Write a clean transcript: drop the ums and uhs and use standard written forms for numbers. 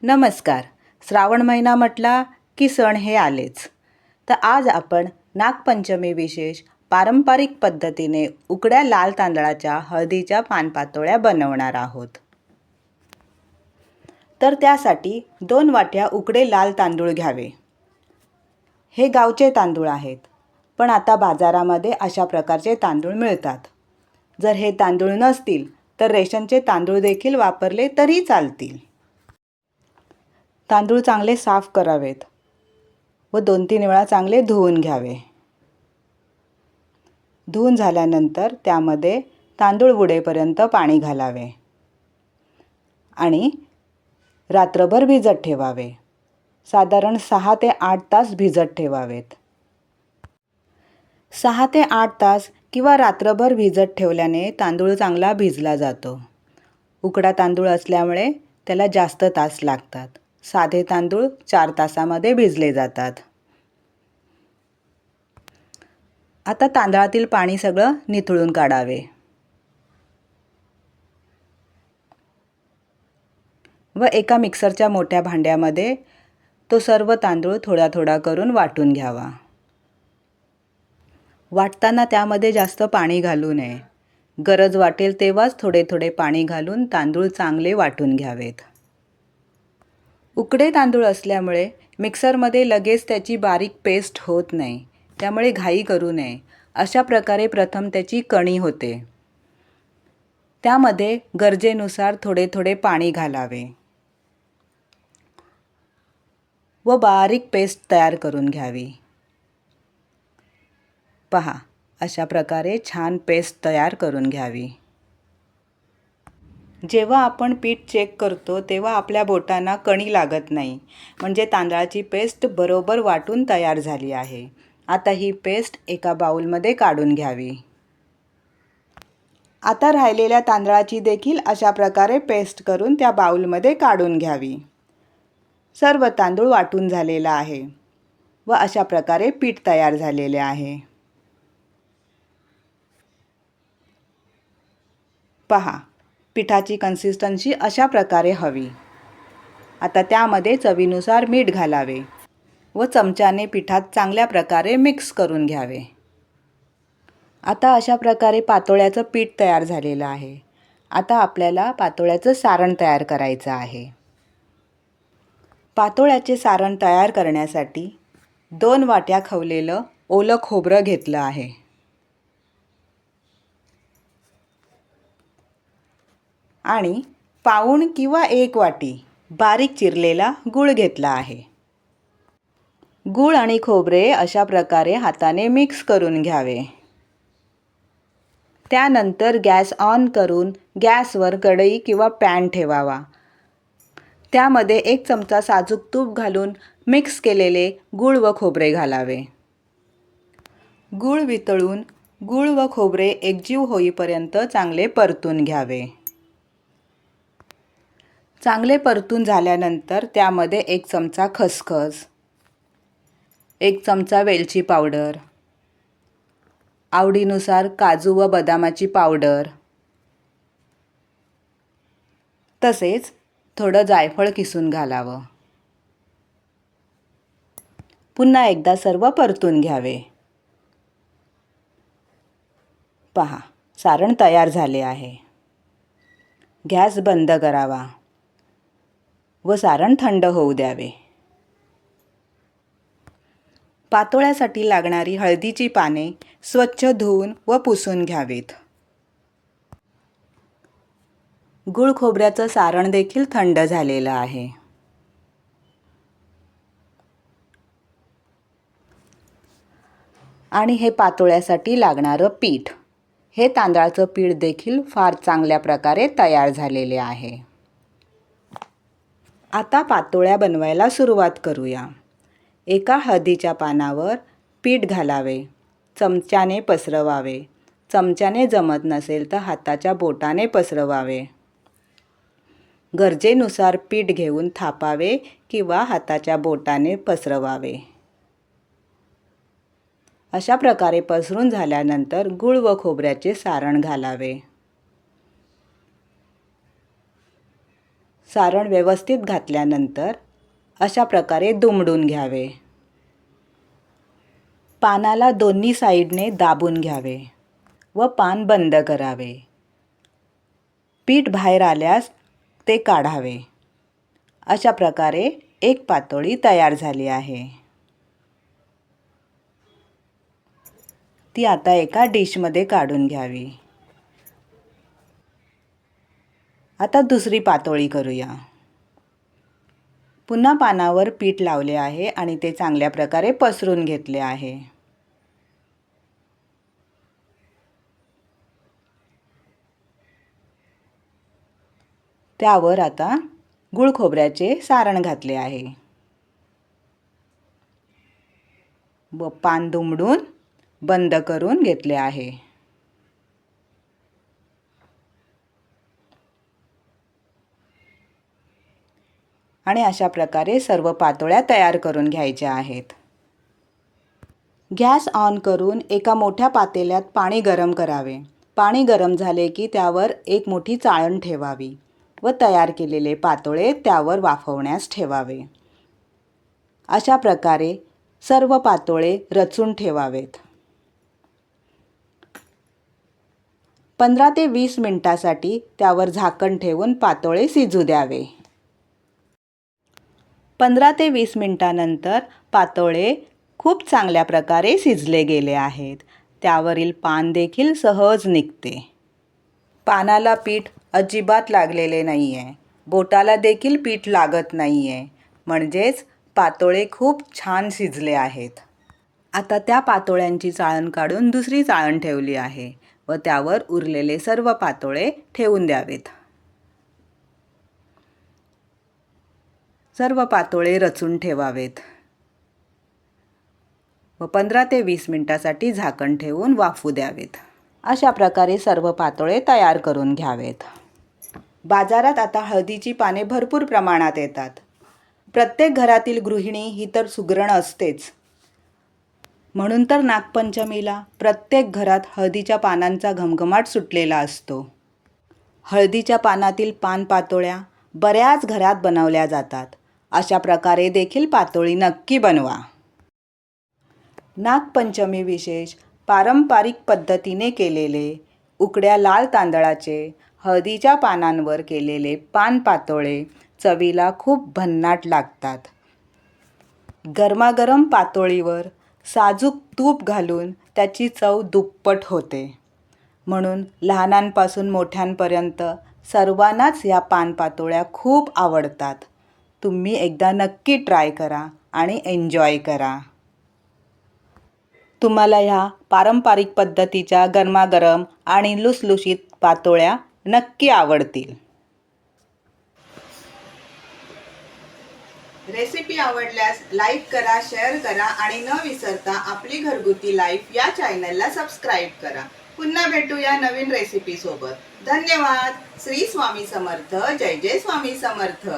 नमस्कार. श्रावण महिना म्हटला की सण हे आलेच. तर आज आपण नागपंचमी विशेष पारंपरिक पद्धतीने उकड्या लाल तांदळाच्या हळदीच्या पानपातोळ्या बनवणार आहोत. तर त्यासाठी 2 वाट्या उकडे लाल तांदूळ घ्यावे. हे गावचे तांदूळ आहेत, पण आता बाजारामध्ये अशा प्रकारचे तांदूळ मिळतात. जर हे तांदूळ नसतील तर रेशनचे तांदूळ देखील वापरले तरी चालतील. तांदूळ चांगले साफ करावेत व 2-3 वेळा चांगले धुवून घ्यावे. धुवून झाल्यानंतर त्यामध्ये तांदूळ बुडेपर्यंत पाणी घालावे आणि रात्रभर भिजत ठेवावे. साधारण 6 ते 8 तास भिजत ठेवावेत. 6 ते 8 तास किंवा रात्रभर भिजत ठेवल्याने तांदूळ चांगला भिजला जातो. उकडा तांदूळ असल्यामुळे त्याला जास्त तास लागतात. साधे तांदूळ 4 तासामध्ये भिजले जातात. आता तांदळातील पाणी सगळं निथळून काढावे व एका मिक्सरच्या मोठ्या भांड्यामध्ये तो सर्व तांदूळ थोडा थोडा करून वाटून घ्यावा. वाटताना त्यामध्ये जास्त पाणी घालू नये. गरज वाटेल तेव्हाच थोडे थोडे पाणी घालून तांदूळ चांगले वाटून घ्यावेत. उकडे तांदूळ असल्यामुळे मिक्सरमध्ये लगेच त्याची बारीक पेस्ट होत नाही, त्यामुळे घाई करू नये. अशा प्रकारे प्रथम त्याची कणी होते. त्यामध्ये गरजेनुसार थोडे थोडे पाणी घालावे व बारीक पेस्ट तयार करून घ्यावी. पहा, अशा प्रकारे छान पेस्ट तयार करून घ्यावी. जेव्हा आपण पीठ चेक करतो तेव्हा आपल्या बोटांना कणी लागत नाही, म्हणजे तांदळाची पेस्ट बरोबर वाटून तयार झाली आहे. आता ही पेस्ट एका बाउलमध्ये काढून घ्यावी. आता राहिलेल्या तांदळाची देखील अशा प्रकारे पेस्ट करून त्या बाउलमध्ये काढून घ्यावी. सर्व तांदूळ वाटून झालेला आहे व अशा प्रकारे पीठ तयार झालेले आहे. पहा, पिठाची कन्सिस्टन्सी अशा प्रकारे हवी. आता त्यामध्ये चवीनुसार मीठ घालावे व चमच्याने पिठात चांगल्या प्रकारे मिक्स करून घ्यावे. आता अशा प्रकारे पातोळ्याचं पीठ तयार झालेलं आहे. आता आपल्याला पातोळ्याचं सारण तयार करायचं आहे. पातोळ्याचे सारण तयार करण्यासाठी 2 वाट्या खवलेलं ओलं खोबरं घेतलं आहे आणि पाऊण किंवा 1 वाटी बारीक चिरलेला गूळ घेतला आहे. गूळ आणि खोबरे अशा प्रकारे हाताने मिक्स करून घ्यावे. त्यानंतर गॅस ऑन करून गॅसवर कढई किंवा पॅन ठेवावा. त्यामध्ये 1 चमचा साजूक तूप घालून मिक्स केलेले गूळ व खोबरे घालावे. गूळ वितळून गूळ व खोबरे एकजीव होईपर्यंत चांगले परतून घ्यावे. चांगले परतून झाल्यानंतर त्यामध्ये 1 चमचा खसखस, 1 चमचा वेलची पावडर, आवडीनुसार काजू व बदामाची पावडर, तसेच थोडं जायफळ किसून घालावं. पुन्हा एकदा सर्व परतून घ्यावे. पहा, सारण तयार झाले आहे. गॅस बंद करावा व सारण थंड होऊ द्यावे. पातोळ्यासाठी लागणारी हळदीची पाने स्वच्छ धुवून व पुसून घ्यावीत. गूळ खोबऱ्याचं सारण देखील थंड झालेलं आहे. आणि हे पातोळ्यासाठी लागणारं पीठ, हे तांदळाचं पीठ देखील फार चांगल्या प्रकारे तयार झालेले आहे. आता पातोळ्या बनवायला सुरुवात करूया. एका हळदीच्या पानावर पीठ घालावे. चमच्याने पसरवावे. चमच्याने जमत नसेल तर हाताच्या बोटाने पसरवावे. गरजेनुसार पीठ घेऊन थापावे किंवा हाताच्या बोटाने पसरवावे. अशा प्रकारे पसरून झाल्यानंतर गूळ व खोबऱ्याचे सारण घालावे. सारण व्यवस्थित घातल्यानंतर अशा प्रकारे दुमडून घ्यावे. पानाला दोन्ही साईडने दाबून घ्यावे व पान बंद करावे. पीठ बाहेर आल्यास ते काढावे. अशा प्रकारे एक पातोळी तयार झाली आहे. ती आता एका डिशमध्ये काढून घ्यावी. आता दुसरी पातोळी करूया. पुन्हा पानावर पीठ लावले आहे आणि ते चांगल्या प्रकारे पसरून घेतले आहे. त्यावर आता गूळ खोबऱ्याचे सारण घातले आहे व पान दुमडून बंद करून घेतले आहे. आणि अशा प्रकारे सर्व पातोळ्या तयार करून घ्यायच्या आहेत. गॅस ऑन करून एका मोठ्या पातेल्यात पाणी गरम करावे. पाणी गरम झाले की त्यावर एक मोठी चाळण ठेवावी व तयार केलेले पातोळे त्यावर वाफवण्यास ठेवावे. अशा प्रकारे सर्व पातोळे रचून ठेवावेत. 15 ते 20 मिनिटांसाठी त्यावर झाकण ठेवून पातोळे शिजू द्यावे. 15 ते 20 मिनिटांनंतर पातोळे खूप चांगल्या प्रकारे शिजले गेले आहेत. त्यावरील पान देखील सहज निघते. पानाला पीठ अजिबात लागलेले नाही आहे. बोटाला देखील पीठ लागत नाही आहे. म्हणजेच पातोळे खूप छान शिजले आहेत. आता त्या पातोळ्यांची चाळण काढून दुसरी चाळण ठेवली आहे व त्यावर उरलेले सर्व पातोळे ठेवून द्यावेत. सर्व पातोळे रचून ठेवावेत व 15 ते 20 मिनिटांसाठी झाकण ठेवून वाफू द्यावेत. अशा प्रकारे सर्व पातोळे तयार करून घ्यावेत. बाजारात आता हळदीची पाने भरपूर प्रमाणात येतात. प्रत्येक घरातील गृहिणी ही तर सुगरण असतेच. म्हणून तर नागपंचमीला प्रत्येक घरात हळदीच्या पानांचा घमघमाट सुटलेला असतो. हळदीच्या पानातील पान पातोळ्या बऱ्याच घरात बनवल्या जातात. अशा प्रकारे देखील पातोळी नक्की बनवा. नागपंचमी विशेष पारंपरिक पद्धतीने केलेले उकड्या लाल तांदळाचे हळदीच्या पानांवर केलेले पान पातोळे चवीला खूप भन्नाट लागतात. गरमागरम पातोळीवर साजूक तूप घालून त्याची चव दुप्पट होते. म्हणून लहानांपासून मोठ्यांपर्यंत सर्वांनाच या पानपातोळ्या खूप आवडतात. तुम्ही एकदा नक्की ट्राय करा आणि एन्जॉय करा. तुम्हाला ह्या पारंपरिक पद्धतीच्या गरमागरम आणि लुसलुशीत पातोळ्या नक्की आवडतील. रेसिपी आवडल्यास लाईक करा, शेअर करा आणि न विसरता आपली घरगुती लाईफ या चॅनलला सबस्क्राईब करा. पुन्हा भेटूया नवीन रेसिपी सोबत. धन्यवाद. श्री स्वामी समर्थ. जय जय स्वामी समर्थ.